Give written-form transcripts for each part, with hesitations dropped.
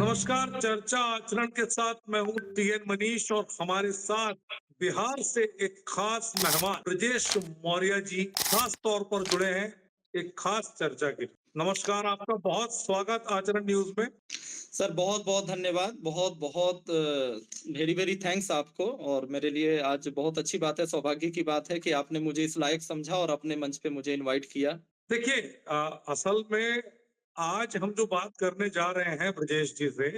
नमस्कार। चर्चा आचरण के साथ मैं हूं टीएन मनीष और हमारे साथ बिहार से एक खास मेहमान ब्रजेश मौर्य जी खास तौर पर जुड़े हैं एक खास चर्चा के लिए। नमस्कार, आपका बहुत स्वागत आचरण न्यूज में। सर बहुत बहुत धन्यवाद। बहुत बहुत वेरी वेरी थैंक्स आपको। और मेरे लिए आज बहुत अच्छी बात है, सौभाग्य की बात है कि आपने मुझे इस लायक समझा और अपने मंच पे मुझे इनवाइट किया। देखिए, असल में आज हम जो बात करने जा रहे हैं ब्रजेश जी से,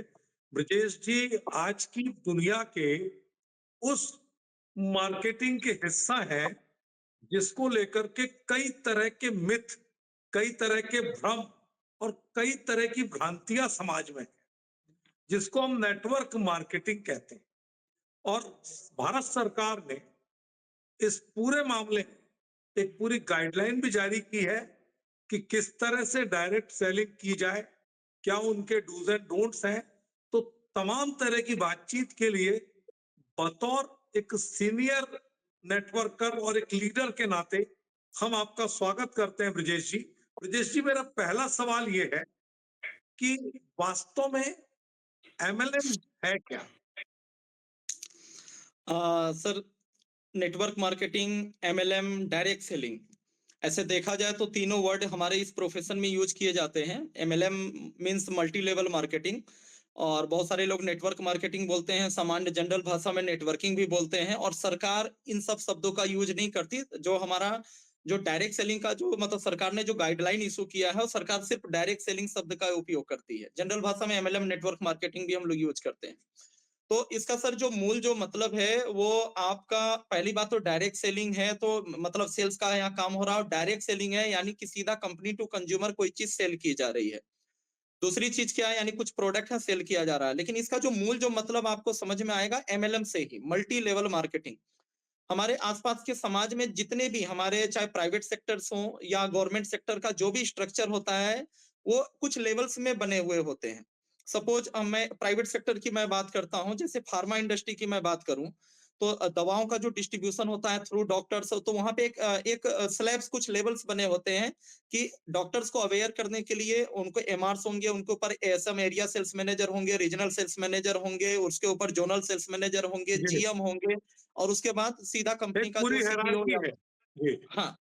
ब्रजेश जी आज की दुनिया के उस मार्केटिंग के हिस्सा है जिसको लेकर के कई तरह के मिथ, कई तरह के भ्रम और कई तरह की भ्रांतियां समाज में है, जिसको हम नेटवर्क मार्केटिंग कहते हैं। और भारत सरकार ने इस पूरे मामले में एक पूरी गाइडलाइन भी जारी की है कि किस तरह से डायरेक्ट सेलिंग की जाए, क्या उनके डूज एंड डोंट्स हैं। तो तमाम तरह की बातचीत के लिए बतौर एक सीनियर नेटवर्कर और एक लीडर के नाते हम आपका स्वागत करते हैं ब्रजेश जी। ब्रजेश जी, मेरा पहला सवाल ये है कि वास्तव में एमएलएम है क्या? Sir, network marketing, MLM, direct selling, ऐसे देखा जाए तो तीनों वर्ड हमारे इस प्रोफेशन में यूज किए जाते हैं। MLM means multi level marketing, और बहुत सारे लोग नेटवर्क मार्केटिंग बोलते हैं, सामान्य जनरल भाषा में नेटवर्किंग भी बोलते हैं। और सरकार इन सब शब्दों का यूज नहीं करती। जो डायरेक्ट सेलिंग का जो मतलब सरकार ने जो गाइडलाइन इशू किया है, वो सरकार सिर्फ डायरेक्ट सेलिंग शब्द का उपयोग करती है। जनरल भाषा में एमएलएम, नेटवर्क मार्केटिंग भी हम लोग यूज करते हैं। तो इसका सर जो मूल जो मतलब है वो आपका, पहली बात तो डायरेक्ट सेलिंग है तो मतलब सेल्स का यहाँ काम हो रहा है। और डायरेक्ट सेलिंग है यानी कि सीधा कंपनी टू कंज्यूमर कोई चीज सेल की जा रही है। दूसरी चीज क्या है, यानी कुछ प्रोडक्ट है सेल किया जा रहा है। लेकिन इसका जो मूल जो मतलब आपको समझ में आएगा एमएलएम से ही, मल्टी लेवल मार्केटिंग। हमारे आसपास के समाज में जितने भी हमारे चाहे प्राइवेट सेक्टर्स हो या गवर्नमेंट सेक्टर का जो भी स्ट्रक्चर होता है, वो कुछ लेवल्स में बने हुए होते हैं। सपोज मैं प्राइवेट सेक्टर की मैं बात करता हूं, जैसे फार्मा इंडस्ट्री की मैं बात करूं, तो दवाओं का जो डिस्ट्रीब्यूशन होता है थ्रू डॉक्टर्स, तो वहां पे एक स्लैब्स, कुछ लेवल्स बने होते हैं कि डॉक्टर्स को अवेयर करने के लिए उनको एमआरस होंगे, उनके ऊपर एएसएम एरिया सेल्स मैनेजर होंगे, रीजनल सेल्स मैनेजर होंगे, उसके ऊपर जोनल सेल्स मैनेजर होंगे, जी, जीएम होंगे, और उसके बाद सीधा कंपनी एक का पूरी जो सीईओ हायरार्की या है। जी। हाँ।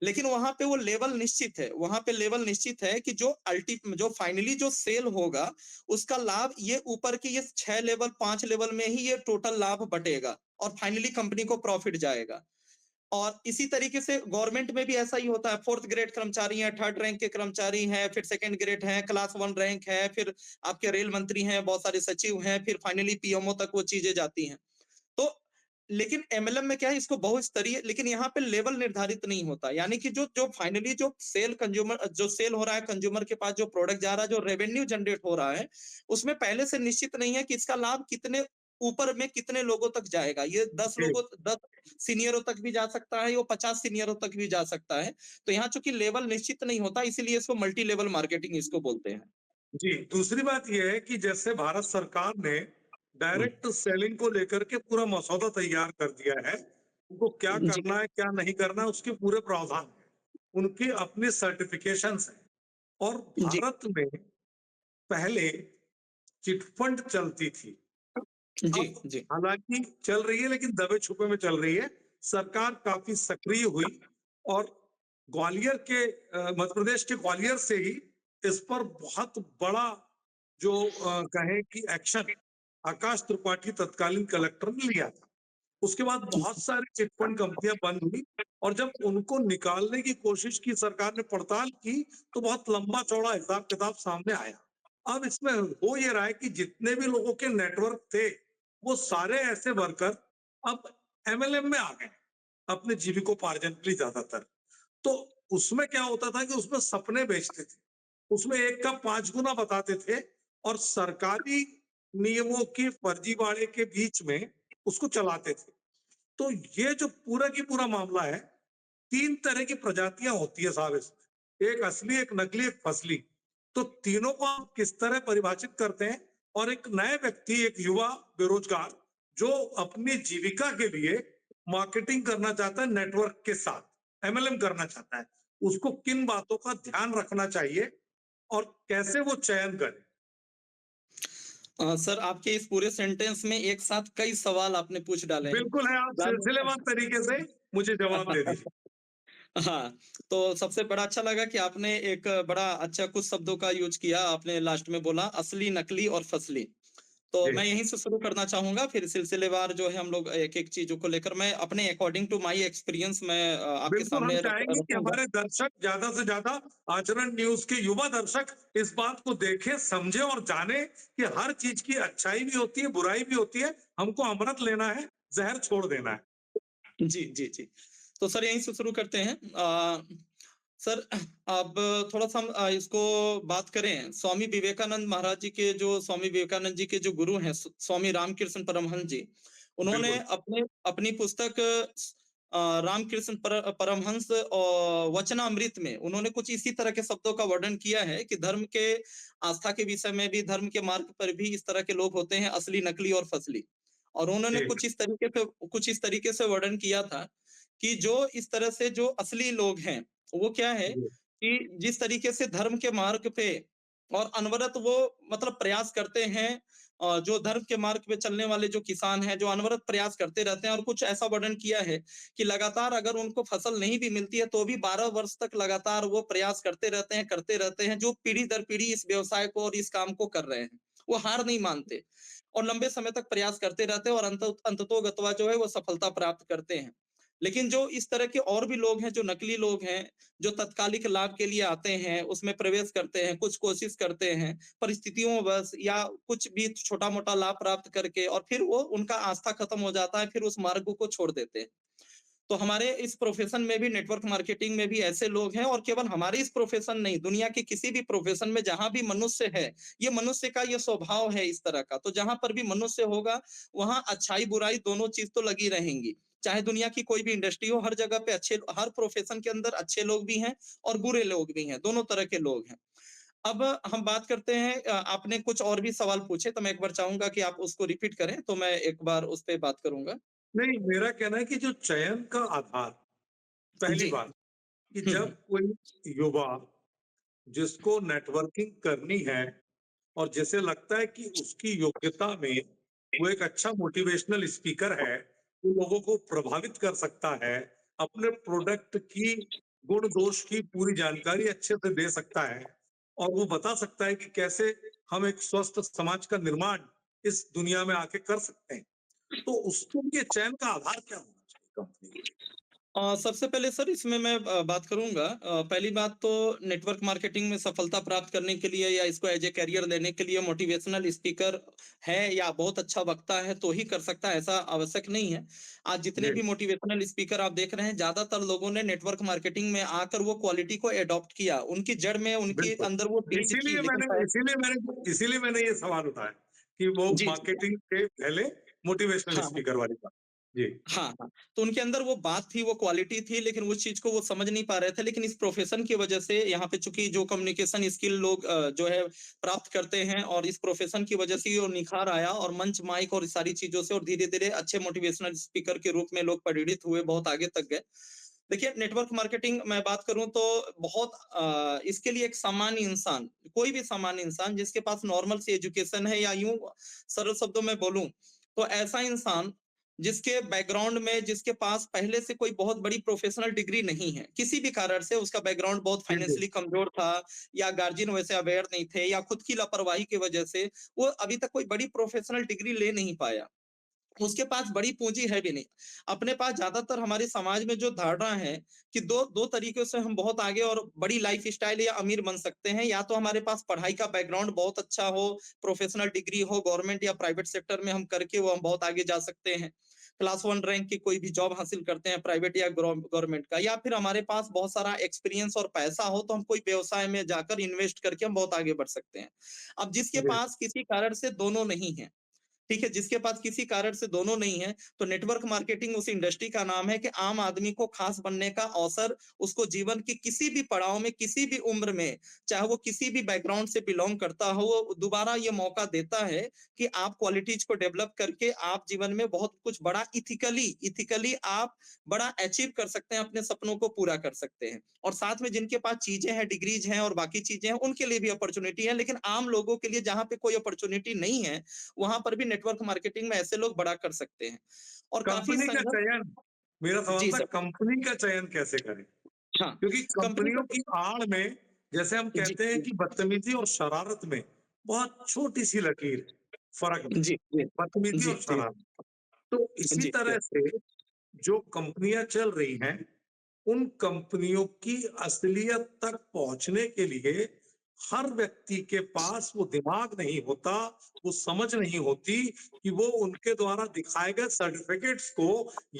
लेकिन वहां पे वो लेवल निश्चित है, वहां पे लेवल निश्चित है कि जो फाइनली जो सेल होगा, उसका लाभ ये ऊपर के ये 6 लेवल 5 लेवल में ही ये टोटल लाभ बटेगा और फाइनली कंपनी को प्रॉफिट जाएगा। और इसी तरीके से गवर्नमेंट में भी ऐसा ही होता है। फोर्थ ग्रेड कर्मचारी हैं, थर्ड रैंक के कर्मचारी हैं, फिर सेकंड ग्रेड हैं, क्लास 1 रैंक है, फिर आपके रेल मंत्री हैं, बहुत सारे सचिव हैं, फिर फाइनली पीएमओ तक वो चीजें जाती हैं। तो लेकिन एमएलएम में क्या है, इसको बहुस्तरीय, लेकिन यहाँ पे लेवल निर्धारित नहीं होता। यानी कि जो जो फाइनली जो सेल हो रहा है कंज्यूमर के पास, जो प्रोडक्ट जा रहा है, जो रेवेन्यू जनरेट हो रहा है, उसमें पहले से निश्चित नहीं है कि इसका लाभ कितने ऊपर में कितने लोगों तक जाएगा। ये 10 सीनियरों तक भी जा सकता है, वो 50 सीनियरों तक भी जा सकता है। तो यहाँ चूंकि लेवल निश्चित नहीं होता, इसीलिए इसको मल्टी लेवल मार्केटिंग इसको बोलते हैं। जी, दूसरी बात यह है कि जैसे भारत सरकार ने हम्म, डायरेक्ट सेलिंग को लेकर के पूरा मसौदा तैयार कर दिया है, उनको क्या जी करना है, क्या नहीं करना है, उसके पूरे प्रावधान हैं, उनकी अपनी सर्टिफिकेशंस हैं। और जी भारत में पहले चिटफंड चलती थी, जी अब जी हालांकि चल रही है लेकिन दबे छुपे में चल रही है। सरकार काफी सक्रिय हुई और ग्वालियर के मध्य प्रदेश के ग्वालियर से ही इस पर बहुत बड़ा जो कहें कि एक्शन आकाश त्रिपाठी तत्कालीन कलेक्टर ने लिया था। उसके बाद बहुत सारी चिटफंड कंपनियां बंद हुई और जब उनको निकालने की कोशिश की, सरकार ने पड़ताल की, तो बहुत लंबा चौड़ा हिसाब किताब सामने आया। अब इसमें हो ये रहा है कि जितने भी लोगों के नेटवर्क थे, वो सारे ऐसे वर्कर अब एमएलएम में आ गए, अपने जीविकोपार्जन के लिए ज्यादातर। तो उसमें क्या होता था कि उसमें सपने बेचते थे, उसमें एक का 5 गुना बताते थे और सरकारी नियमों की फर्जीवाड़े के बीच में उसको चलाते थे। तो ये जो पूरा की पूरा मामला है, 3 तरह की प्रजातियां होती है साहब इसमें, एक असली, एक नकली, एक फसली। तो तीनों को आप किस तरह परिभाषित करते हैं? और एक नए व्यक्ति, एक युवा बेरोजगार जो अपनी जीविका के लिए मार्केटिंग करना चाहता है नेटवर्क के साथ, एमएलएम करना चाहता है, उसको किन बातों का ध्यान रखना चाहिए और कैसे वो चयन करे? सर आपके इस पूरे सेंटेंस में एक साथ कई सवाल आपने पूछ डाले हैं। बिल्कुल है, आप जान सिलसिलेवार तरीके से मुझे जवाब दे दीजिए। हाँ, तो सबसे बड़ा अच्छा लगा कि आपने एक बड़ा अच्छा कुछ शब्दों का यूज़ किया। आपने लास्ट में बोला असली, नकली और फसली। तो जी। मैं यहीं से शुरू करना चाहूँगा, फिर सिलसिलेवार जो है हम लोग एक-एक चीज़ों को लेकर मैं अपने अकॉर्डिंग टू माय एक्सपीरियंस मैं आपके बिल्कुल, हम सामने चाहेंगे कि रखूँगा। हमारे दर्शक ज़्यादा से ज़्यादा आचरण न्यूज़ के युवा दर्शक इस बात को देखें, समझें और जानें कि हर चीज़ की अच्छाई भी होती है, बुराई भी होती है। हमको अमृत लेना है, ज़हर छोड़ देना है। जी, जी, जी। तो सर यहीं से शुरू करते हैं। सर अब थोड़ा-सा हम इसको बात करें स्वामी विवेकानंद महाराज जी के जो स्वामी विवेकानंद जी के जो गुरु हैं स्वामी रामकृष्ण परमहंस जी, उन्होंने बिल्कुल, अपने अपनी पुस्तक रामकृष्ण परमहंस वचनामृत में उन्होंने कुछ इसी तरह के शब्दों का वर्णन किया है कि धर्म के आस्था के विषय में भी, धर्म के मार्ग पर भी इस तरह के लोग होते हैं असली, नकली और फसली। और उन्होंने जी, कुछ इस तरीके से वर्णन किया था कि जो इस तरह से जो असली लोग हैं, वो क्या है जी, कि जिस तरीके से धर्म के मार्ग पे और अनवरत वो मतलब प्रयास करते हैं जो धर्म के मार्ग पे चलने वाले जो किसान हैं, जो अनवरत प्रयास करते रहते हैं और कुछ ऐसा वर्णन किया है कि लगातार अगर उनको फसल नहीं भी मिलती है, तो भी 12 वर्ष तक लगातार वो प्रयास करते रहते हैं, जो पीढ़ी दर पीढ़ी इस व्यवसाय को और इस काम को कर रहे हैं। वो हार नहीं मानते और लंबे समय तक प्रयास करते रहते हैं और अंततोगत्वा जो है वो सफलता प्राप्त करते हैं। लेकिन जो इस तरह के और भी लोग हैं, जो नकली लोग हैं, जो तत्कालिक लाभ के लिए आते हैं, उसमें प्रवेश करते हैं, कुछ कोशिश करते हैं, परिस्थितियों बस या कुछ भी छोटा-मोटा लाभ प्राप्त करके और फिर वो उनका आस्था खत्म हो जाता है, फिर उस मार्ग को छोड़ देते हैं। तो हमारे इस प्रोफ़ेशन में भी नेटवर्क मार्केटिंग में भी ऐसे लोग हैं और केवल हमारे इस प्रोफ़ेशन नहीं, दुनिया के किसी भी प्रोफ़ेशन में जहाँ भी मनुष्य है, ये मनुष्य का ये स्वभाव है इस तरह का। तो जहाँ पर भी मनुष्य होगा, वहाँ अच्छाई-बुराई दोनों चीज़ तो लगी रहेंगी। चाहे दुनिया की कोई भी इंडस्ट्री हो, हर जगह पे हर प्रोफ़ेशन के अंदर अच्छे लोग भी हैं और बुरे लोग भी हैं, दोनों तरह के लोग हैं। अब हम बात करते हैं आपने कुछ और भी सवाल पूछे, तो मैं एक बार चाहूँगा कि आप उसको रिपीट करें, तो मैं एक बार उस पे बात करूँगा। नहीं, मेरा कहना है कि जो चयन का आधार, पहली जी। बात कि हुँ, जब हुँ। कोई युवा जिसको नेटवर्किंग करनी है और जिसे लगता है कि उसकी योग्यता में वो एक अच्छा मोटिवेशनल स्पीकर है, वो लोगों को प्रभावित कर सकता है, अपने प्रोडक्ट की गुण दोष की पूरी जानकारी अच्छे से दे सकता है और वो बता सकता है कि कैसे हम एक स्वस्थ समाज का निर्माण इस दुनिया में आके कर सकते हैं। तो उसके लिए चयन का आधार क्या होना चाहिए कंपनी के लिए? सबसे पहले सर इसमें मैं बात करूँगा पहली बात तो नेटवर्क मार्केटिंग में सफलता प्राप्त करने के लिए या इसको एज ए करियर लेने के लिए मोटिवेशनल स्पीकर है या बहुत अच्छा वक्ता है तो ही कर सकता है, ऐसा आवश्यक नहीं है। आज जितने जी, भी मोटिवेशनल स्पीकर आप देख रहे हैं, ज़्यादातर लोगों ने नेटवर्क मार्केटिंग में आकर वो क्वालिटी को एडॉप्ट किया। उनकी जड़ में, उनके बिल्कुल। अंदर वो बीज थी, लेकिन शायद इसीलिए मैंने ये सवाल उठाया कि वो जी, जी। मार्केटिंग के पहले मोटिवेशनल हाँ, हाँ। स्पीकर वाली बात। जी, हाँ, हाँ। तो उनके अंदर वो बात थी, वो क्वालिटी थी, लेकिन उस चीज़ को वो समझ नहीं पा रहे थे। लेकिन इस प्रोफ़ेशन की वजह से यहाँ पे चूँकि जो कम्युनिकेशन स्किल लोग जो है प्राप्त करते हैं और इस प्रोफ़ेशन की वजह से ये निखार आया और मंच, माइक और इस सारी चीज़ों से और धीरे-धीरे अच्छे मोटिवेशनल स्पीकर के रूप में लोग परिणित हुए, बहुत आगे तक गए। देखिए, नेटवर्क मार्केटिंग मैं बात करूँ तो बहुत इसके लिए एक सामान्य इंसान, कोई भी सामान्य इंसान जिसके पास नॉर्मल सी एजुकेशन है या यूँ सरल शब्दों में बोलूँ, तो ऐसा इंसान जिसके बैकग्राउंड में जिसके पास पहले से कोई बहुत बड़ी प्रोफ़ेशनल डिग्री नहीं है, किसी भी कारण से उसका बैकग्राउंड बहुत बिल्कुल। फाइनेंशियली कमज़ोर था या गार्जियन वैसे अवेयर नहीं थे या खुद की लापरवाही की वजह से वो अभी तक कोई बड़ी प्रोफ़ेशनल डिग्री ले नहीं पाया। उसके पास बड़ी पूँजी है भी नहीं। अपने पास ज़्यादातर हमारे समाज में जो धारणा है कि 2 तरीकों से हम बहुत आगे और बड़ी लाइफ़स्टाइल या अमीर बन सकते हैं। या तो हमारे पास पढ़ाई का बैकग्राउंड बहुत अच्छा हो, प्रोफ़ेशनल डिग्री हो, गवर्नमेंट या प्राइवेट सेक्टर में हम करके वो हम बहुत आगे जा सकते हैं। क्लास 1 रैंक की कोई भी जॉब हासिल करते हैं प्राइवेट या गवर्नमेंट का, या फिर हमारे पास बहुत सारा एक्सपीरियंस और पैसा हो तो हम कोई व्यवसाय में जाकर इन्वेस्ट करके हम बहुत आगे बढ़ सकते हैं। अब जिसके जी, पास किसी कारण से दोनों नहीं है, ठीक है, जिसके पास किसी कारण से दोनों नहीं है, तो नेटवर्क मार्केटिंग उस इंडस्ट्री का नाम है कि आम आदमी को खास बनने का अवसर उसको जीवन के किसी भी पड़ाव में, किसी भी उम्र में, चाहे वो किसी भी बैकग्राउंड से बिलोंग करता हो, वो दोबारा ये मौका देता है कि आप क्वालिटीज को डेवलप करके आप जीवन में बहुत कुछ बड़ा इथिकली आप बड़ा अचीव कर सकते हैं, अपने सपनों को पूरा कर सकते हैं। और साथ में जिनके पास चीजें हैं, डिग्रीज हैं और बाकी चीजें हैं, उनके लिए भी अपॉर्चुनिटी है, लेकिन आम लोगों के लिए जहाँ पे कोई अपॉर्चुनिटी नहीं है, वहां पर भी नेटवर्क मार्केटिंग में ऐसे लोग बड़ा कर सकते हैं। और काफी कंपनी का संघर्ष। चयन, मेरा सवाल जी था सर। कंपनी का चयन कैसे करें? हाँ, क्योंकि कंपनी कंपनियों का। की आड़ में, जैसे हम जी कहते हैं जी कि बदतमीजी और शरारत में बहुत छोटी सी लकीर है, फर्क है, जी जी बदतमीजी जी और जी शरारत। तो इसी जी जी तरह से जो कंपनियां चल रही हैं, उन कंपनियों की असलियत तक पहुंचने के लिए हर व्यक्ति के पास वो दिमाग नहीं होता, वो समझ नहीं होती कि वो उनके द्वारा दिखाए गए सर्टिफिकेट्स को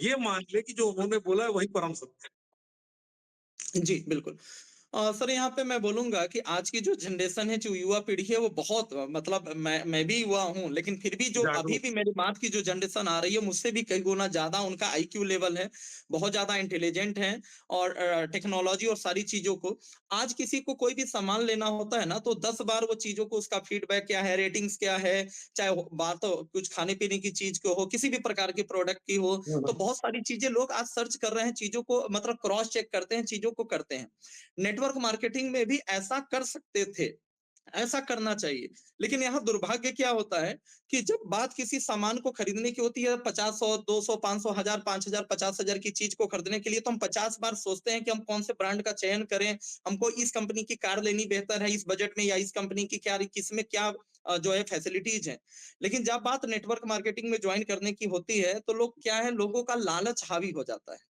ये मान ले कि जो उन्होंने बोला है वही परम सत्य जी, बिल्कुल। सर यहाँ पे मैं बोलूँगा कि आज की जो जनरेशन है, जो युवा पीढ़ी है वो बहुत मतलब मैं भी युवा हूँ, लेकिन फिर भी है। जो अभी जागरूक। भी मेरे बाद की जो जनरेशन आ रही है मुझसे भी कई गुना ज़्यादा उनका आईक्यू लेवल है, बहुत ज़्यादा इंटेलिजेंट हैं और टेक्नोलॉजी और सारी चीज़ों को आज किसी को कोई भी सामान लेना होता है ना, तो 10 बार वो चीज़ों को उसका फीडबैक क्या है, रेटिंग्स क्या है, चाहे वो बात हो कुछ खाने-पीने की चीज़ की हो, किसी भी प्रकार के प्रोडक्ट की हो, तो हम्म। बहुत सारी चीज़ें लोग आज सर्च कर रहे हैं, चीज़ों को मतलब क्रॉस चेक करते हैं, चीज़ों को करते हैं। नेटवर्क मार्केटिंग में भी ऐसा कर सकते थे, ऐसा करना चाहिए। लेकिन यहाँ दुर्भाग्य क्या होता है कि जब बात किसी सामान को खरीदने की होती है 50, 100, 200, 500, 1000, 5000, 50,000 की चीज को खरीदने के लिए तो हम 50 बार सोचते हैं कि हम कौन से ब्रांड का चयन करें, हमको इस कंपनी की कार लेनी बेहतर है इस बजट में या इस कंपनी की क्या किसमें क्या जो है फैसिलिटीज है। लेकिन जब बात नेटवर्क मार्केटिंग में ज्वाइन करने की होती है तो लोग क्या है, लोगों का लालच हावी हो जाता है।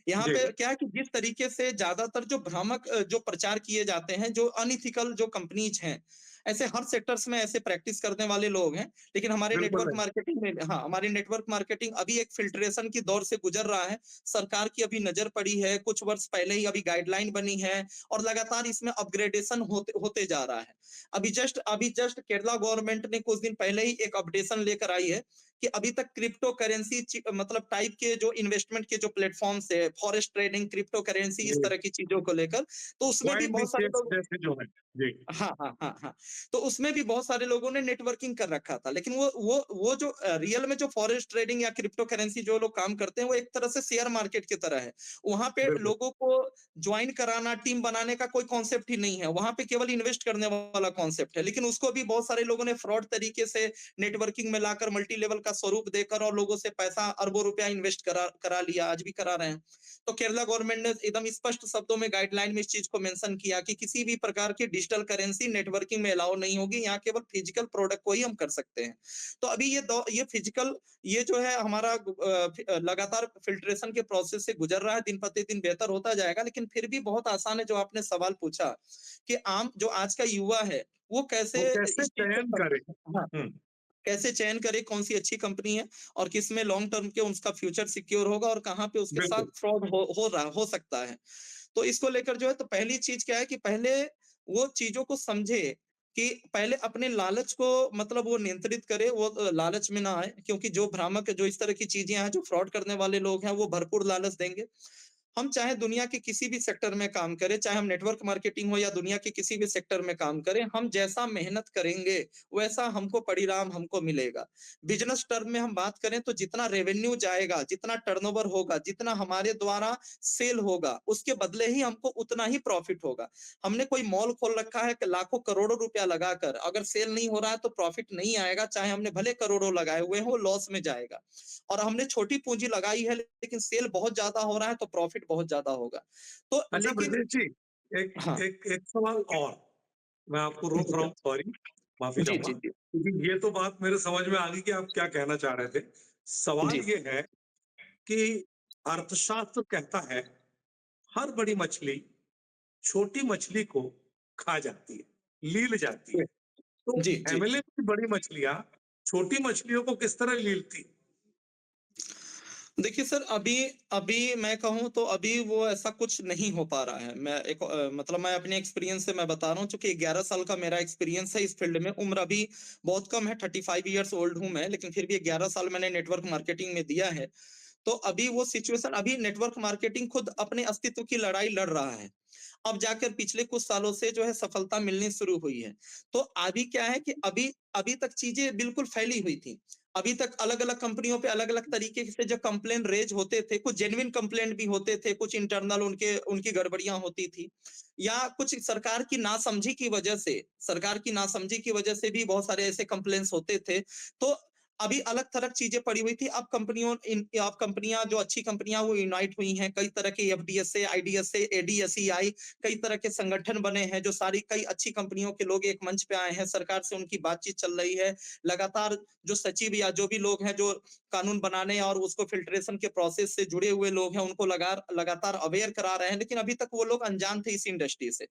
यहाँ जी। पे क्या है कि जिस तरीके से ज्यादातर जो भ्रामक जो प्रचार किए जाते हैं, जो अनइथिकल जो कंपनीज हैं, ऐसे हर सेक्टर्स में ऐसे प्रैक्टिस करने वाले लोग हैं। लेकिन हमारे बिल्कुल नेटवर्क नहीं। मार्केटिंग में, हाँ, हमारी नेटवर्क मार्केटिंग अभी एक फिल्ट्रेशन की दौर से गुजर रहा है। सरकार की अभी नजर पड़ी है, कुछ वर्ष पहले ही अभी गाइडलाइन बनी है और लगातार इसमें अपग्रेडेशन होते होते जा रहा है। अभी जस्ट केरला गवर्नमेंट ने कुछ दिन पहले ही एक अपडेशन लेकर आई है कि अभी तक क्रिप्टो करेंसी मतलब टाइप के जो इन्वेस्टमेंट के जो प्लेटफॉर्म्स है, फॉरेस्ट ट्रेडिंग, क्रिप्टो करेंसी, इस जी। तरह की चीजों को लेकर, तो उसमें भी क्वाइट बहुत सारे डिस्टेंस लोग। जैसे जो है। जी। हाँ, हाँ, हाँ, हाँ। तो उसमें भी बहुत सारे लोगों ने नेटवर्किंग कर रखा था। लेकिन वो जो रियल में जो फॉरेक्स ट्रेडिंग या क्रिप्टो करेंसी जो लोग काम करते हैं, वो एक तरह से शेयर मार्केट की तरह है। वहाँ पे बिल्कुल। लोगों को जॉइन कराना, टीम बनाने का कोई कॉन्सेप्ट ही नहीं है। वहाँ पे केवल इन्वेस्ट करने वाला कॉन्सेप्ट है। लेकिन उसको भी बहुत सारे लोगों ने फ्रॉड तरीके से नेटवर्किंग में लाकर मल्टी लेवल का स्वरूप देकर और लोगों से पैसा अरबों रुपया इन्वेस्ट करा करा लिया, आज भी करा रहे हैं। तो केरला गवर्नमेंट ने एकदम स्पष्ट शब्दों में गाइडलाइन में इस चीज को मेंशन किया कि किसी भी प्रकार की डिजिटल करेंसी नेटवर्किंग में अलाउ नहीं होगी, यहाँ केवल फिजिकल प्रोडक्ट को ही हम कर सकते हैं। तो अभी ये फिजिकल, ये जो है हमारा लगातार फिल्ट्रेशन के प्रोसेस से गुजर रहा है, दिन प्रतिदिन बेहतर होता जाएगा। लेकिन फिर भी बहुत आसान है, जो आपने सवाल पूछा कि आम जो आज का युवा है वो वो कैसे कैसे इस चीज को चयन करे? हाँ, हम्म। कैसे चयन करे, कौन सी अच्छी कंपनी है और किस में लॉन्ग टर्म के उसका फ्यूचर सिक्योर होगा और कहाँ पे उसके साथ बिल्कुल। फ्रॉड हो सकता है। तो इसको लेकर जो है, तो पहली चीज क्या है कि पहले वो चीजों को समझे कि पहले अपने लालच को मतलब वो नियंत्रित करे, वो लालच में ना आए, क्योंकि जो भ्रामक जो इस तरह की चीजें हैं, जो फ्रॉड करने वाले लोग हैं, वो भरपूर लालच देंगे। हम चाहे दुनिया के किसी भी सेक्टर में काम करें, चाहे हम नेटवर्क मार्केटिंग हो या दुनिया के किसी भी सेक्टर में काम करें, हम जैसा मेहनत करेंगे वैसा हमको परिणाम हमको मिलेगा। बिजनेस टर्म में हम बात करें तो जितना रेवेन्यू जाएगा, जितना टर्नओवर होगा, जितना हमारे द्वारा सेल होगा, उसके बदले ही हमको उतना ही प्रॉफिट होगा। हमने कोई मॉल खोल रखा है कि लाखों करोड़ों रुपया लगाकर, अगर सेल नहीं हो रहा है तो प्रॉफिट नहीं आएगा, चाहे हमने भले करोड़ों लगाए हुए हो, लॉस में जाएगा। और हमने छोटी पूंजी लगाई है लेकिन सेल बहुत ज्यादा हो रहा है तो प्रॉफिट बहुत ज्यादा होगा। तो अच्छा लेकिन ब्रजेश जी, एक हाँ। एक एक सवाल और, मैं आपको रोक रहा हूँ, सॉरी, माफी जी चाहूंगा, जी जी क्योंकि ये तो बात मेरे समझ में आ गई कि आप क्या कहना चाह रहे थे। सवाल जी ये है कि अर्थशास्त्र कहता है हर बड़ी मछली छोटी मछली को खा जाती है, लील जाती है। तो जी जी एमएलए की बड़ी मछलियां छोटी मछलियों को किस तरह लीलती? देखिए सर, अभी अभी मैं कहूँ तो अभी वो ऐसा कुछ नहीं हो पा रहा है। मैं एक मतलब मैं अपने एक्सपीरियंस से मैं बता रहा हूँ, चूँकि 11 साल का मेरा एक्सपीरियंस है इस फील्ड में, उम्र अभी बहुत कम है, 35 इयर्स ओल्ड हूँ मैं, लेकिन फिर भी 11 साल मैंने नेटवर्क मार्केटिंग में दिया है। तो अभी वो सिचुएशन, अभी नेटवर्क मार्केटिंग खुद अपने अस्तित्व की लड़ाई लड़ रहा है। अब जाकर पिछले कुछ सालों से जो है सफलता मिलनी शुरू हुई है। तो अभी क्या है कि अभी अभी तक चीजें बिल्कुल फैली हुई थी। अभी तक अलग-अलग कंपनियों पे अलग-अलग तरीके से जो कंप्लेन रेज होते थे, कुछ जेन्युइन कंप्लेंट भी होते थे, कुछ इंटरनल उनके उनकी गड़बड़ियां होती थी, या कुछ सरकार की नासमझी की वजह से भी बहुत सारे ऐसे कंप्लेंट्स होते थे। तो अभी अलग-थलग चीजें पड़ी हुई थी। अब कंपनियां, जो अच्छी कंपनियां, वो यूनाइट हुई हैं। कई तरह के एफडीएसए, आईडीएसए, एडीएसईआई, कई तरह के संगठन बने हैं, जो सारी कई अच्छी कंपनियों के लोग एक मंच पे आए हैं, सरकार से उनकी बातचीत चल रही है। लगातार जो सचिव या जो भी लोग हैं, जो कानून बनाने और उसको फिल्ट्रेशन के प्रोसेस से जुड़े हुए लोग हैं, उनको लगातार अवेयर करा रहे हैं, लेकिन अभी तक वो लोग अनजान थे इस इंडस्ट्री से।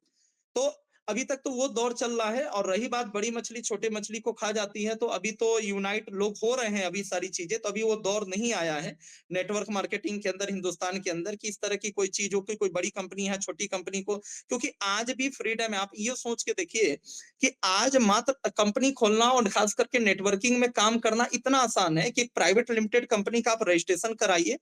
तो अभी तक तो वो दौर चल रहा है, और रही बात बड़ी मछली छोटे मछली को खा जाती है, तो अभी तो यूनाइट लोग हो रहे हैं अभी सारी चीजें, तो अभी वो दौर नहीं आया है नेटवर्क मार्केटिंग के अंदर, हिंदुस्तान के अंदर, कि इस तरह की कोई चीज हो कि कोई बड़ी कंपनी है छोटी कंपनी को, क्योंकि आज भी फ्रीडम है। आप ये सोच के देखिए कि आज मात्र कंपनी खोलना और खास करके नेटवर्किंग में काम करना इतना आसान है कि प्राइवेट लिमिटेड कंपनी का आप रजिस्ट्रेशन कराइए,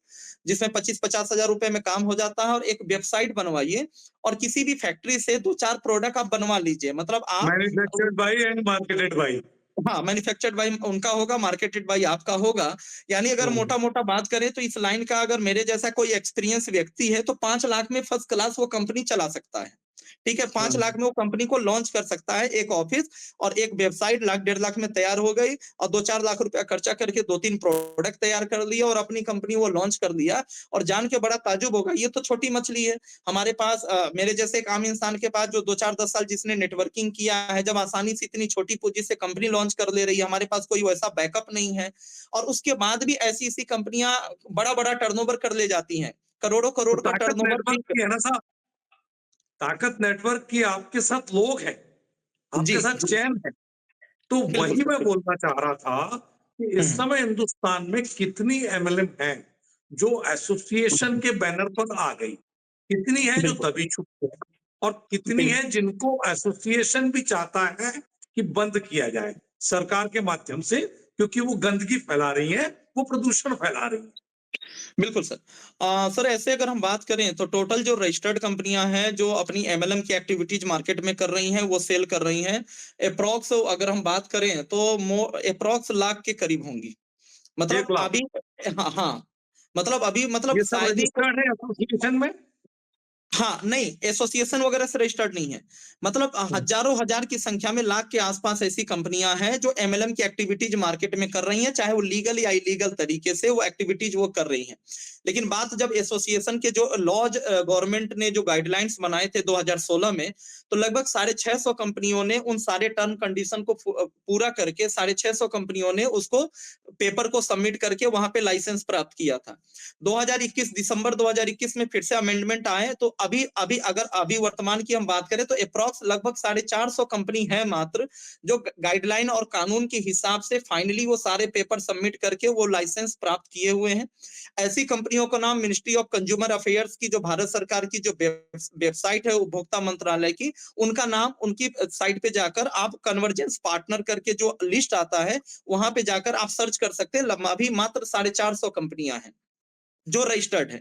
जिसमें 25-50 हजार रुपए में काम हो जाता है, और एक वेबसाइट बनवाइए, और किसी भी फैक्ट्री से 2-4 प्रोडक्ट आप बनवा लीजिए। मतलब आप, manufactured by and marketed bye. हाँ, मैन्युफैक्चर्ड बाय उनका होगा, मार्केटेड बाय आपका होगा। यानी अगर मोटा-मोटा बात करें तो इस लाइन का अगर मेरे जैसा कोई एक्सपीरियंस व्यक्ति है, तो 5 लाख में फर्स्ट क्लास वो कंपनी चला सकता है। ठीक है? 5 लाख में वो कंपनी को लॉन्च कर सकता है, एक ऑफिस और एक वेबसाइट लाख 1.5 लाख में तैयार हो गई, और 2-4 लाख रुपया खर्चा करके 2-3 प्रोडक्ट तैयार कर लिया और अपनी कंपनी वो लॉन्च कर दिया। और जान के बड़ा ताज्जुब होगा, ये तो छोटी मछली है। हमारे पास मेरे जैसे एक आम इंसान के पास जो 2-4-10 साल जिसने नेटवर्किंग किया है, जब आसानी से इतनी छोटी पूंजी से कंपनी लॉन्च कर ले रही है, हमारे पास कोई वैसा बैकअप नहीं है, और उसके बाद भी ऐसी-ऐसी कंपनियां बड़ा-बड़ा टर्नओवर कर ले जाती हैं। तो करोड़ों-करोड़ का ताकत टर्नओवर भी। नेटवर्क की है ना साहब, ताकत नेटवर्क की आपके साथ लोग हैं, जी, आपके साथ चैन है। तो बिल्कुल वही सर, मैं बिल्कुल। बोलना चाह रहा था कि इस हुँ, समय हिंदुस्तान में कितनी एमएलएम हैं जो एसोसिएशन हुँ। के बैनर पर आ गई, कितनी है जो बिल्कुल, दबी छुपी है, और कितनी बिल है जिनको एसोसिएशन भी चाहता है कि बंद किया जाए सरकार के माध्यम से, क्योंकि वो गंदगी फैला रही है, वो प्रदूषण फैला रही है। बिल्कुल सर। सर, ऐसे अगर हम बात करें तो टोटल जो रजिस्टर्ड कंपनियाँ हैं, जो अपनी एमएलएम की एक्टिविटीज़ मार्केट में कर रही हैं, वो सेल कर रही हैं। एप्रॉक्स अगर हम बात करें तो एप्रॉक्स लाख के करीब होंगी। एक मतलब लाख अभी, हाँ, हाँ। मतलब अभी, मतलब ये सब शायद ही, रजिस्टर्ड है एसोसिएशन में। हाँ, नहीं, एसोसिएशन वगैरह से रजिस्टर्ड नहीं है। मतलब हज़ारों हजार की संख्या में, लाख के आस-पास ऐसी कंपनियाँ हैं जो एमएलएम की एक्टिविटीज़ मार्केट में कर रही हैं, चाहे वो लीगल या इलीगल तरीके से वो एक्टिविटीज़ वो कर रही हैं। लेकिन बात जब एसोसिएशन के जो लॉज, गवर्नमेंट ने जो गाइडलाइंस बनाए थे 2016 में, तो लगभग 650 कंपनियों ने उन सारे टर्म कंडीशन को पूरा करके 650 कंपनियों ने उसको पेपर को सबमिट करके वहाँ पे लाइसेंस प्राप्त किया था। 2021 दिसंबर 2021 में फिर से अमेंडमेंट आए, तो अभी अभी अगर अभी वर्तमान की हम बात करें तो अप्रॉक्स लगभग 450 कंपनी है मात्र, जो गाइडलाइन और कानून के हिसाब से फाइनली वो सारे पेपर सबमिट करके वो लाइसेंस प्राप्त किए हुए हैं। ऐसी कंपनियों का नाम मिनिस्ट्री ऑफ कंज्यूमर अफेयर्स की, जो भारत सरकार की जो वेबसाइट है उपभोक्ता मंत्रालय की, उनका नाम, उनकी साइट पे जाकर आप कन्वर्जेंस पार्टनर करके जो लिस्ट आता है, वहां पे जाकर आप सर्च कर सकते हैं। अभी मात्र 450 कंपनियां हैं जो रजिस्टर्ड है।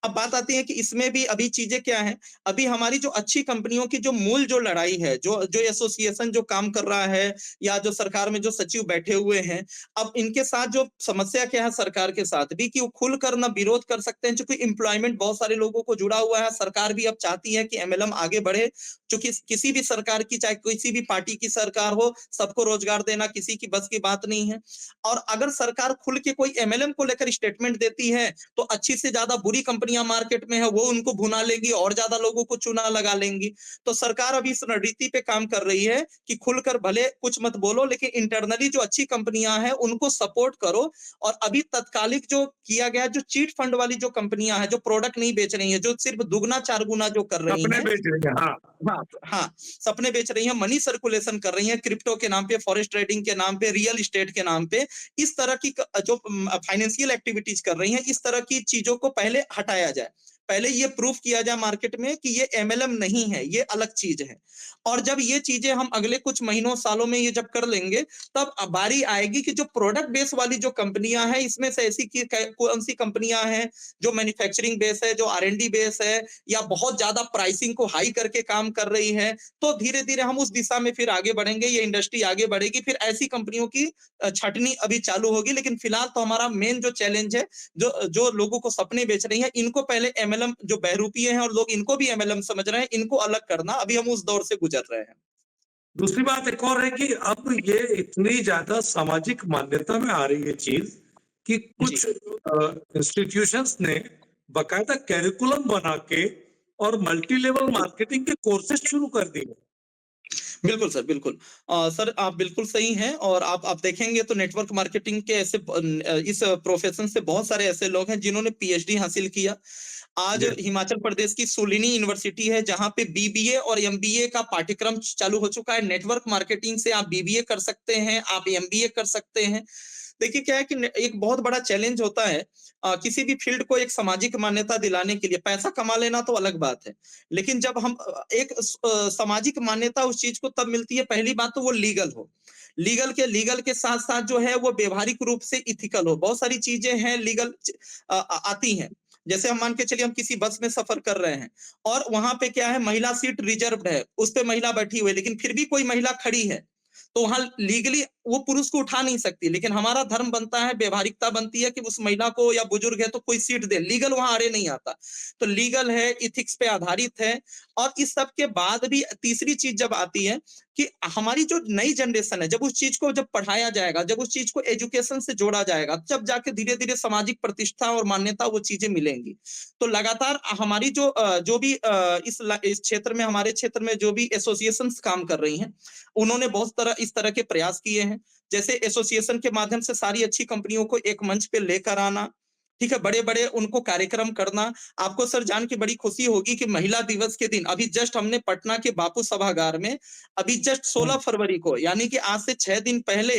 अब बात आती है कि इसमें भी अभी चीजें क्या हैं, अभी हमारी जो अच्छी कंपनियों की जो मूल जो लड़ाई है, जो जो एसोसिएशन जो काम कर रहा है, या जो सरकार में जो सचिव बैठे हुए हैं, अब इनके साथ जो समस्या क्या है सरकार के साथ भी, कि वो खुलकर ना विरोध कर सकते हैं, क्योंकि एम्प्लॉयमेंट बहुत सारे लोगों को जुड़ा हुआ है। सरकार भी अब चाहती है कि एमएलएम आगे बढ़े, क्योंकि किसी भी सरकार की, चाहे किसी भी पार्टी की सरकार हो, सबको रोजगार देना किसी की बस की बात नहीं है। और अगर सरकार खुल के कोई एमएलएम को लेकर स्टेटमेंट देती है, तो अच्छी से ज्यादा बुरी कंपनियां मार्केट में है वो उनको भुना लेंगी और ज्यादा लोगों को चूना लगा लेंगी। तो सरकार अभी इस रणनीति पे काम कर रही है कि खुलकर भले कुछ मत बोलो, लेकिन इंटरनली जो अच्छी कंपनियां हैं उनको सपोर्ट करो। और अभी तत्कालिक जो किया गया, जो चीट फंड वाली जो कंपनियां हैं, जो प्रोडक्ट नहीं बेच रही हैं, जो सिर्फ दुगना चार गुना जो कर रही अपने हैं, बेच रहे हैं, हाँ। हाँ हाँ, सपने बेच रही हैं, मनी सर्कुलेशन कर रही हैं, क्रिप्टो के नाम पे, फॉरेस्ट ट्रेडिंग के नाम पे, रियल एस्टेट के नाम पे, इस तरह की जो फाइनेंशियल एक्टिविटीज कर रही हैं, इस तरह की चीजों को पहले हटाया जाए। पहले ये प्रूफ किया जाए मार्केट में कि ये एमएलएम नहीं है, ये अलग चीज है। और जब ये चीजें हम अगले कुछ महीनों सालों में ये जब कर लेंगे, तब बारी आएगी कि जो प्रोडक्ट बेस वाली जो कंपनियां हैं, इसमें से ऐसी कौन सी कंपनियां हैं जो मैन्युफैक्चरिंग बेस है, जो आर&डी बेस है, या बहुत ज्यादा प्राइसिंग को हाई करके काम कर रही है। तो धीरे धीरे हम उस दिशा में फिर आगे बढ़ेंगे, ये इंडस्ट्री आगे बढ़ेगी, फिर ऐसी कंपनियों की छटनी अभी चालू होगी। लेकिन फिलहाल तो हमारा मेन जो चैलेंज है, जो जो लोगों को सपने बेच रही है, इनको पहले एमएलएम, जो बहरूपीय हैं और लोग इनको भी एमएलएम समझ रहे हैं, इनको अलग करना, अभी हम उस दौर से गुजर रहे हैं। दूसरी बात एक और है कि अब ये इतनी ज्यादा सामाजिक मान्यता में आ रही है चीज कि जी, कुछ इंस्टीट्यूशंस ने बकायदा कैरिकुलम बना के और मल्टी लेवल जी। मार्केटिंग के कोर्सेज शुरू कर दिए। बिल्कुल सर, बिल्कुल। सर आप बिल्कुल सही हैं, और आप देखेंगे तो नेटवर्क मार्केटिंग के ऐसे इस प्रोफेशन से बहुत सारे ऐसे लोग हैं जिन्होंने पीएचडी हासिल किया। आज जी, हिमाचल प्रदेश की सुलिनी यूनिवर्सिटी है जहां पे बीबीए और एमबीए का पाठ्यक्रम चालू हो चुका है। नेटवर्क मार्केटिंग से आप बीबीए कर सकते हैं, आप एमबीए कर सकते हैं। देखिए क्या है कि एक बहुत बड़ा चैलेंज होता है किसी भी फील्ड को एक सामाजिक मान्यता दिलाने के लिए। पैसा कमा लेना तो अलग बात है, लेकिन जब हम एक सामाजिक मान्यता उस चीज को तब मिलती है, पहली बात तो वो लीगल हो। लीगल के साथ साथ जो है वो व्यवहारिक रूप से इथिकल हो। बहुत सारी चीजें हैं लीगल आती हैं। जैसे हम मान के चलिए, हम किसी बस में सफर कर रहे हैं और वहां पे क्या है, महिला सीट रिजर्व्ड है, उस पे महिला बैठी हुई है, लेकिन फिर भी कोई महिला खड़ी है, तो वहां लीगली वो पुरुष को उठा नहीं सकती। लेकिन हमारा धर्म बनता है, व्यवहारिकता बनती है कि उस महिला को, या बुजुर्ग है तो कोई सीट दे, लीगल वहां आड़े नहीं आता। तो लीगल है, इथिक्स पे आधारित है। और इस सब के बाद भी तीसरी चीज जब आती है कि हमारी जो नई जनरेशन है, जब उस चीज को जब पढ़ाया जाएगा, जब उस चीज को एजुकेशन से जोड़ा जाएगा, जब जाके धीरे धीरे सामाजिक प्रतिष्ठा और मान्यता वो चीजें मिलेंगी। तो लगातार हमारी जो भी इस क्षेत्र में, हमारे क्षेत्र में जो भी एसोसिएशंस काम कर रही हैं, उन्होंने बहुत इस तरह के प्रयास किए हैं। जैसे एसोसिएशन के माध्यम से सारी अच्छी कंपनियों को एक मंच पे लेकर आना, ठीक है, बड़े-बड़े उनको कार्यक्रम करना। आपको सर जान के बड़ी खुशी होगी कि महिला दिवस के दिन अभी जस्ट हमने पटना के बापू सभागार में, अभी जस्ट 16 फरवरी को, यानी कि आज से 6 दिन पहले,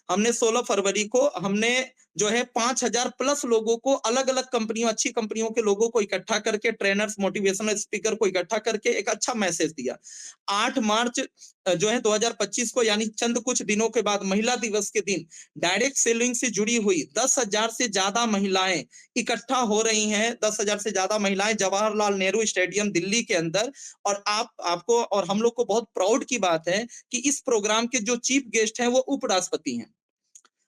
हमने 16 फरवरी को हमने जो है 5000 प्लस लोगों को, अलग-अलग कंपनियों, अच्छी कंपनियों के लोगों को इकट्ठा करके, ट्रेनर्स, मोटिवेशनल स्पीकर को इकट्ठा करके एक अच्छा मैसेज दिया। 8 मार्च जो है 2025 को, यानी चंद कुछ दिनों के बाद, महिला दिवस के दिन, डायरेक्ट सेलिंग से जुड़ी हुई 10,000 से ज्यादा महिलाएं इकट्ठा हो रही हैं। 10,000 से ज्यादा महिलाएं जवाहरलाल नेहरू स्टेडियम दिल्ली के अंदर। और आपको और हम लोग को बहुत प्राउड की बात है कि इस प्रोग्राम के जो चीफ गेस्ट हैं वो उपराष्ट्रपति हैं।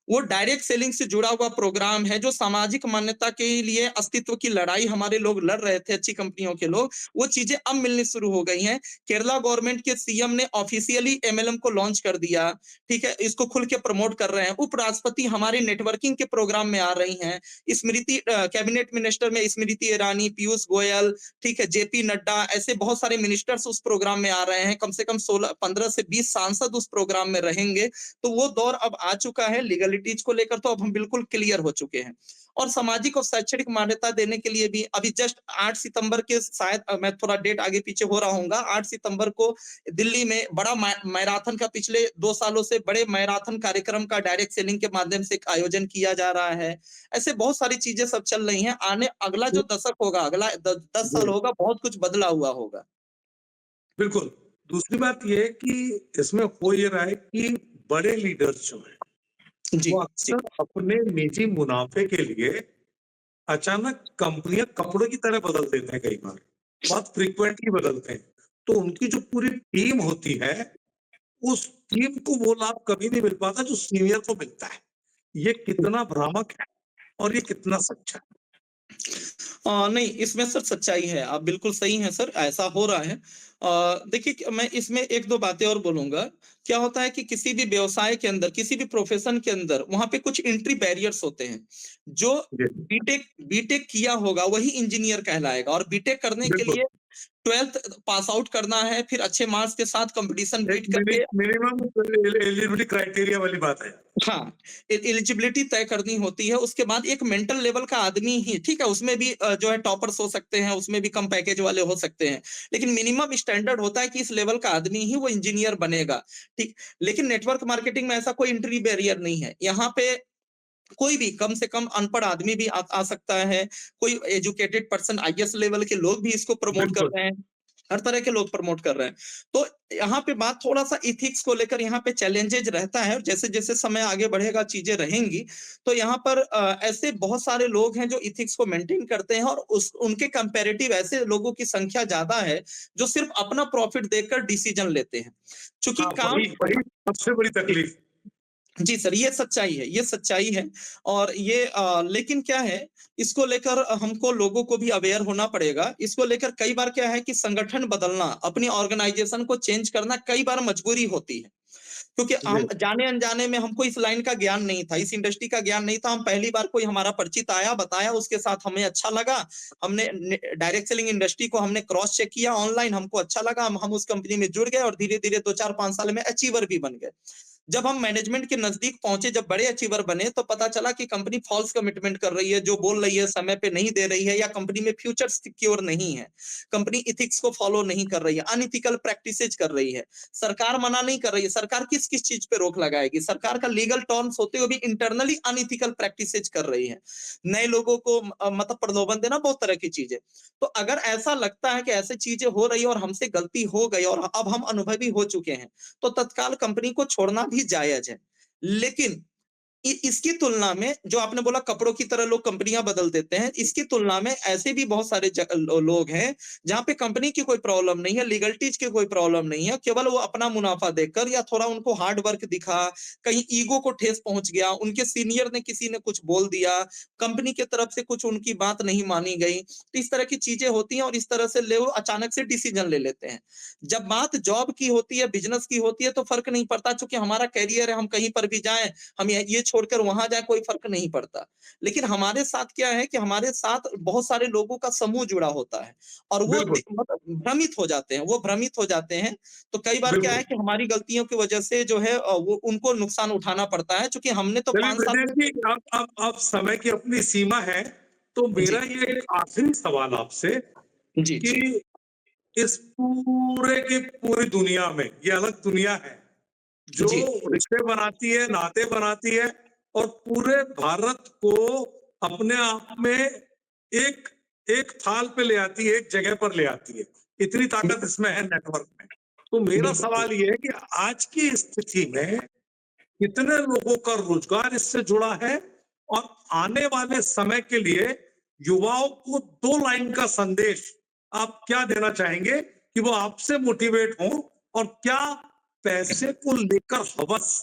वो डायरेक्ट सेलिंग से जुड़ा हुआ प्रोग्राम है, जो सामाजिक मान्यता के लिए अस्तित्व की लड़ाई हमारे लोग लड़ रहे थे, अच्छी कंपनियों के लोग, वो चीजें अब मिलनी शुरू हो गई हैं। केरला गवर्नमेंट के सीएम ने ऑफिशियली एमएलएम को लॉन्च कर दिया, ठीक है, इसको खुल के प्रमोट कर रहे हैं। उपराष्ट्रपति हमारे नेटवर्किंग के प्रोग्राम में आ रही हैं। स्मृति कैबिनेट मिनिस्टर में स्मृति ईरानी, पीयूष गोयल, ठीक है, जेपी नड्डा, ऐसे बहुत सारे मिनिस्टर्स उस प्रोग्राम में आ रहे हैं। कम से कम 15 से 20 सांसद उस प्रोग्राम में रहेंगे। तो वो दौर अब आ चुका है। लीगलिटीज को लेकर तो अब हम बिल्कुल क्लियर हो चुके हैं। और सामाजिक और शैक्षणिक मान्यता देने के लिए भी अभी जस्ट 8 सितंबर के, शायद मैं थोड़ा डेट आगे पीछे हो रहा हूँगा, 8 सितंबर को दिल्ली में बड़ा मैराथन का, पिछले 2 सालों से बड़े मैराथन कार्यक्रम का डायरेक्ट सेलिंग के माध्यम से एक आयोजन किया जा रहा है। ऐसे बहुत सारी चीजें सब चल रही हैं। आने अगला जो दशक होगा, अगला 10 साल जी, होगा, बहुत कुछ बदला हुआ होगा। बिल्कुल। दूसरी बात ये है कि इसमें हो ये रहा है कि बड़े लीडर्स जो हैं, जी, वो जी, अक्सर अपने निजी मुनाफे के लिए अचानक कंपनियां कपड़ों की तरह बदल देते हैं कई बार, बहुत फ्रीक्वेंटली बदलते हैं। तो उनकी जो पूरी टीम होती है, उस टीम को वो लाभ कभी नहीं मिल पाता जो सीनियर को मिलता है। ये कितना भ्रामक है और ये कितना सच है। नहीं, इसमें सर सच्चाई है, आप बिल्कुल सही हैं सर, ऐसा हो रहा है। देखिए मैं इसमें 1-2 बातें और बोलूँगा। क्या होता है कि किसी भी व्यवसाय के अंदर, किसी भी प्रोफ़ेशन के अंदर वहाँ पे कुछ एंट्री बैरियर्स होते हैं। जो जी, बीटेक बीटेक किया होगा वही इंजीनियर कहलाएगा, और बीटेक करने के बिल्कुल। लिए 12th पास आउट करना है, फिर अच्छे मार्क्स के साथ कॉम्पिटिशन एक बीट करके मिनिमम एलिजिबिलिटी क्राइटेरिया वाली बात है। हाँ, एलिजिबिलिटी तय करनी होती है। उसके बाद एक मेंटल लेवल का आदमी ही, ठीक है, उसमें भी जो है टॉपर्स हो सकते हैं, उसमें भी कम पैकेज वाले हो सकते हैं। लेकिन मिनिमम स्टैंडर्ड होता है कि इस लेवल का आदमी ही वो इंजीनियर बनेगा, ठीक। लेकिन नेटवर्क मार्केटिंग में ऐसा कोई एंट्री बैरियर नहीं है। यहाँ पे कोई भी कम से कम अनपढ़ आदमी भी आ सकता है, कोई एजुकेटेड पर्सन आईएएस लेवल के लोग भी इसको प्रमोट कर बिल्कुल। रहे हैं, हर तरह के लोग प्रमोट कर रहे हैं। तो यहाँ पे बात थोड़ा-सा एथिक्स को लेकर यहाँ पे चैलेंजेज रहता है, और जैसे-जैसे समय आगे बढ़ेगा, चीज़ें रहेंगी, तो यहाँ पर ऐसे बहुत सारे लोग हैं जो एथिक्स को मेंटेन करते हैं, और उस उनके कंपैरेटिव ऐसे लोगों की संख्या ज़्यादा है, जो सिर्फ अपना प्रॉफिट देखकर डिसीजन लेते हैं। चूँकि हाँ, काम वही वही सबसे बड़ी तकलीफ। जी सर, ये सच्चाई है, ये सच्चाई है। और ये लेकिन क्या है, इसको लेकर हमको लोगों को भी अवेयर होना पड़ेगा। इसको लेकर कई बार क्या है कि संगठन बदलना, अपनी ऑर्गनाइजेशन को चेंज करना कई बार मजबूरी होती है। क्योंकि जी, हम जाने-अनजाने में हमको इस लाइन का ज्ञान नहीं था, इस इंडस्ट्री का ज्ञान नहीं था। हम पहली बार कोई हमारा परिचित आया, बताया, उसके साथ हमें अच्छा लगा। हमने डायरेक्ट सेलिंग इंडस्ट्री को हमने क्रॉस चेक किया ऑनलाइन, हमको अच्छा लगा, हम उस कंपनी में जुड़ गए, और धीरे-धीरे 2, 4, 5 साल में अचीवर भी बन गए। जब हम मैनेजमेंट के नजदीक पहुंचे, जब बड़े अचीवर बने, तो पता चला कि कंपनी फॉल्स कमिटमेंट कर रही है, जो बोल रही है समय पे नहीं दे रही है, या कंपनी में फ्यूचर सिक्योर नहीं है। कंपनी इथिक्स को फॉलो नहीं कर रही है, अनइथिकल प्रैक्टिसेज कर रही है। सरकार मना नहीं कर रही है, सरकार किस किस चीज पे रोक लगाएगी? सरकार का लीगल टर्म्स होते हुए भी इंटरनली अनइथिकल प्रैक्टिसेज कर रही है। नए लोगों को मतलब प्रलोभन देना, बहुत तरह की चीजें। तो अगर ऐसा लगता है कि ऐसी चीजें हो रही है और हमसे गलती हो गई और अब हम अनुभवी हो चुके हैं, तो तत्काल कंपनी को छोड़ना भी जायज है। लेकिन इसकी तुलना में, जो आपने बोला कपड़ों की तरह लोग कंपनियां बदल देते हैं, इसकी तुलना में ऐसे भी बहुत सारे लोग हैं जहां पे कंपनी की कोई प्रॉब्लम नहीं है, लीगलिटीज की कोई प्रॉब्लम नहीं है, केवल वो अपना मुनाफा देखकर, या थोड़ा उनको हार्ड वर्क दिखा, कहीं ईगो को ठेस पहुंच गया, उनके सीनियर ने किसी ने कुछ बोल दिया, कंपनी की तरफ से कुछ उनकी बात नहीं मानी गई, तो इस तरह की चीजें होती हैं, और इस तरह से लोग अचानक से डिसीजन ले लेते हैं। जब बात जॉब की होती है, बिजनेस की होती है, तो फर्क नहीं पड़ता, चूंकि हमारा करियर है, हम कहीं पर भी जाएं, हम ये छोड़कर वहां जाए, कोई फर्क नहीं पड़ता। लेकिन हमारे साथ क्या है कि हमारे साथ बहुत सारे लोगों का समूह जुड़ा होता है, और वो बिल्कुल, मतलब भ्रमित हो जाते हैं, वो भ्रमित हो जाते हैं। तो कई बार क्या बिल्कुल। है कि हमारी गलतियों की वजह से जो है वो उनको नुकसान उठाना पड़ता है, क्योंकि हमने तो चलिए 5 साल। ब्रजेश जी, अब समय की अपनी सीमा है, तो जी मेरा ये एक आखिरी सवाल आपसे जी कि जी इस पूरे की पूरी दुनिया में ये अलग दुनिया है जो जी रिश्ते बनाती है, नाते बनाती है, और पूरे भारत को अपने आप में एक एक थाल पे ले आती है, एक जगह पर ले आती है। इतनी ताकत इसमें है नेटवर्क में। तो मेरा बिल्कुल। सवाल ये है कि आज की स्थिति में कितने लोगों का रोजगार इससे जुड़ा है, और आने वाले समय के लिए युवाओं को 2 लाइन का संदेश आप क्या देना चाहेंगे कि वो आपसे मोटिवेट हों, और क्या पैसे को लेकर हवस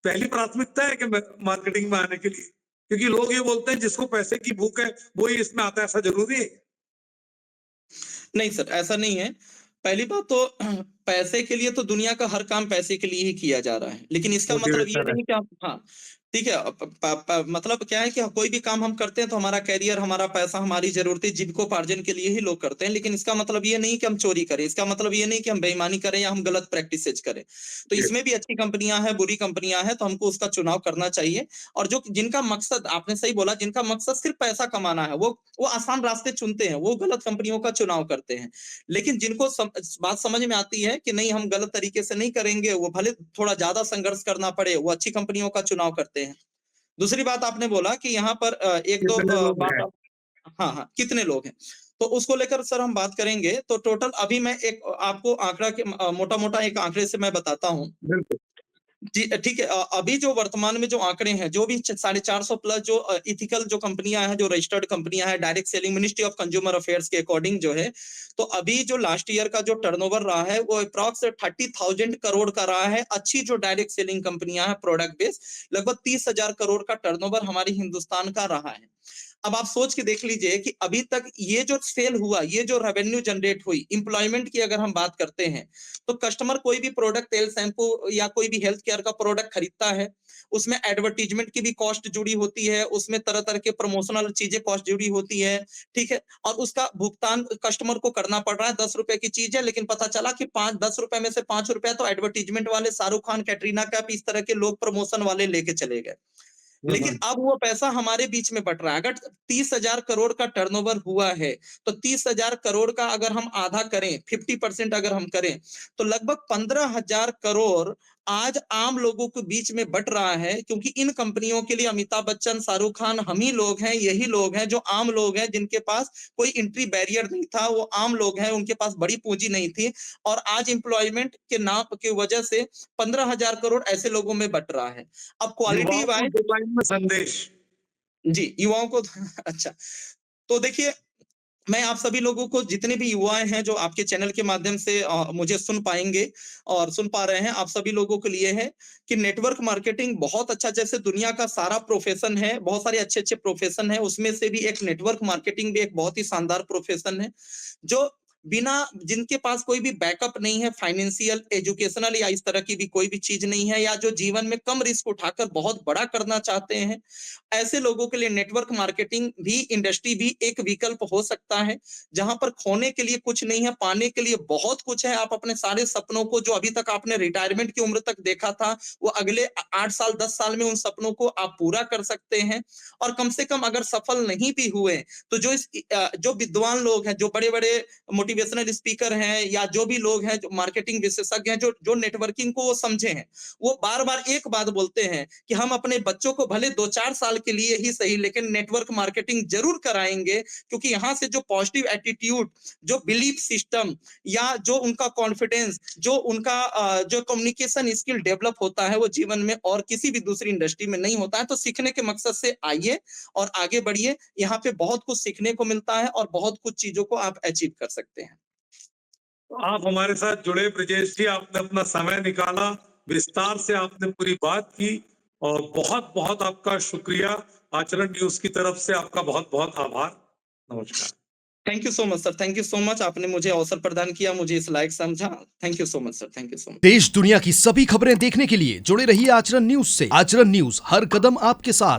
पहली प्राथमिकता है कि मार्केटिंग में आने के लिए? क्योंकि लोग ये बोलते हैं जिसको पैसे की भूख है वो ही इसमें आता है, ऐसा जरूरी है? नहीं सर, ऐसा नहीं है। पहली बात तो पैसे के लिए तो दुनिया का हर काम पैसे के लिए ही किया जा रहा है। लेकिन इसका मतलब ये मोटिवेशन है। नहीं कि आप, हाँ, ठीक है। मतलब क्या है कि कोई भी काम हम करते हैं तो हमारा करियर, हमारा पैसा, हमारी ज़रूरतें, जीविकोपार्जन के लिए ही लोग करते हैं। लेकिन इसका मतलब ये नहीं कि हम चोरी करें, इसका मतलब ये नहीं कि हम बेईमानी करें या हम गलत प्रैक्टिसेज़ करें। तो जी, इसमें भी अच्छी कंपनियाँ हैं, बुरी कंपनियाँ हैं, तो हमको उसका चुनाव करना चाहिए। और जो जिनका मकसद, आपने सही बोला, जिनका मकसद सिर्फ़ पैसा कमाना है, वो आसान रास्ते चुनते हैं, वो गलत कंपनियों का चुनाव करते हैं। लेकिन जिनको बात समझ में आती है कि नहीं, हम गलत तरीके से नहीं करेंगे, वो भले थोड़ा ज्यादा संघर्ष करना पड़े, वो अच्छी कंपनियों का चुनाव करते हैं। दूसरी बात आपने बोला कि यहाँ पर एक दो कितने लोग बात हैं? हाँ हाँ, कितने लोग हैं, तो उसको लेकर सर हम बात करेंगे। तो टोटल अभी मैं एक आपको आंकड़ा के मोटा मोटा एक आंकड़े से मैं बताता हूँ। बिल्कुल। जी ठीक है। अभी जो वर्तमान में जो आंकड़े हैं, जो भी 450 प्लस जो इथिकल जो कंपनियां हैं, जो रजिस्टर्ड कंपनियां हैं, direct selling ministry of consumer affairs के अकॉर्डिंग जो है, तो अभी जो लास्ट ईयर का जो टर्नओवर रहा है वो अप्रॉक्स 30,000 करोड़ का रहा है। अच्छी जो डायरेक्ट सेलिंग कंपनियां हैं, प्रोडक्ट बेस्ड, लगभग 30,000 करोड़ का टर्नओवर हमारी हिंदुस्तान का रहा है। अब आप सोच के देख लीजिए कि अभी तक ये जो सेल हुआ, ये जो रेवेन्यू जनरेट हुई, एम्प्लॉयमेंट की अगर हम बात करते हैं, तो कस्टमर कोई भी प्रोडक्ट, तेल, शैम्पू या कोई भी हेल्थ केयर का प्रोडक्ट खरीदता है, उसमें एडवर्टाइजमेंट की भी कॉस्ट जुड़ी होती है, उसमें तरह-तरह के प्रमोशनल चीजें कॉस्ट जुड़ी होती है, ठीक है? और उसका भुगतान कस्टमर को करना पड़ रहा है, ₹10 की चीज है, लेकिन पता चला कि 5 ₹10 में से ₹5 तो एडवर्टाइजमेंट वाले शाहरुख खान, कैटरीना कैफ इस तरह के लोग प्रमोशन वाले लेके चले गए। लेकिन हम्म। अब वो पैसा हमारे बीच में बट रहा है। अगर 30,000 करोड़ का टर्नओवर हुआ है, तो 30,000 करोड़ का अगर हम आधा करें, 50% अगर हम करें, तो लगभग 15,000 करोड़ आज आम लोगों के बीच में बट रहा है, क्योंकि इन कंपनियों के लिए अमिताभ बच्चन, शाहरुख खान हम ही लोग हैं, यही लोग हैं जो आम लोग हैं, जिनके पास कोई एंट्री बैरियर नहीं था, वो आम लोग हैं, उनके पास बड़ी पूंजी नहीं थी, और आज एम्प्लॉयमेंट के नाम की वजह से 15,000 करोड़ ऐसे लोगों में बट रहा है। अब क्वालिटी युवाओं को वाइज 2 लाइन में संदेश। जी, युवाओं को अच्छा, तो देखिए, मैं आप सभी लोगों को, जितने भी युवाएँ हैं जो आपके चैनल के माध्यम से मुझे सुन पाएँगे और सुन पा रहे हैं, आप सभी लोगों के लिए है कि नेटवर्क मार्केटिंग बहुत अच्छा, जैसे दुनिया का सारा प्रोफ़ेशन है, बहुत सारे अच्छे-अच्छे प्रोफ़ेशन हैं, उसमें से भी एक नेटवर्क मार्केटिंग भी एक बहुत ही शानदार प्रोफ़ेशन है, जो बिना, जिनके पास कोई भी बैकअप नहीं है, फाइनेंशियल, एजुकेशनल या इस तरह की भी कोई भी चीज़ नहीं है, या जो जीवन में कम रिस्क उठाकर बहुत बड़ा करना चाहते हैं, ऐसे लोगों के लिए नेटवर्क मार्केटिंग भी, इंडस्ट्री भी एक विकल्प हो सकता है, जहां पर खोने के लिए कुछ नहीं है, पाने के लिए बहुत कुछ है। आप अपने सारे सपनों को, जो अभी तक आपने रिटायरमेंट की उम्र तक देखा था, वो अगले 8 साल 10 साल में उन सपनों को आप पूरा कर सकते हैं। और कम से कम अगर सफल नहीं भी हुए, तो जो विद्वान लोग हैं, जो बड़े बड़े मोटिवेशनल स्पीकर हैं, या जो भी लोग हैं जो मार्केटिंग विशेषज्ञ हैं, जो जो नेटवर्किंग को वो समझे हैं, वो बार बार एक बात बोलते हैं कि हम अपने बच्चों को भले 2-4 साल के लिए ही सही, लेकिन नेटवर्क मार्केटिंग जरूर कराएंगे, क्योंकि यहाँ से जो पॉजिटिव एटीट्यूड, जो बिलीफ सिस्टम, या जो उनका कॉन्फिडेंस, जो उनका जो कम्युनिकेशन स्किल डेवलप होता है, वो जीवन में और किसी भी दूसरी इंडस्ट्री में नहीं होता है। तो सीखने के मकसद से आइए और आगे बढ़िए, यहाँ पे बहुत कुछ सीखने को मिलता है और बहुत कुछ चीजों को आप अचीव कर सकते हैं। तो आप हमारे साथ जुड़े ब्रजेश जी, आपने अपना समय निकाला, विस्तार से आपने पूरी बात की, और बहुत बहुत आपका शुक्रिया। आचरण न्यूज की तरफ से आपका बहुत बहुत आभार। नमस्कार। Thank you so much sir, thank you so much, आपने मुझे अवसर प्रदान किया, मुझे इस लायक समझा। Thank you so much sir, thank you so much. देश दुनिया की सभी खबरें देखने के लिए जुड़े रहिए आचरण न्यूज से। आचरण न्यूज, हर कदम आपके साथ।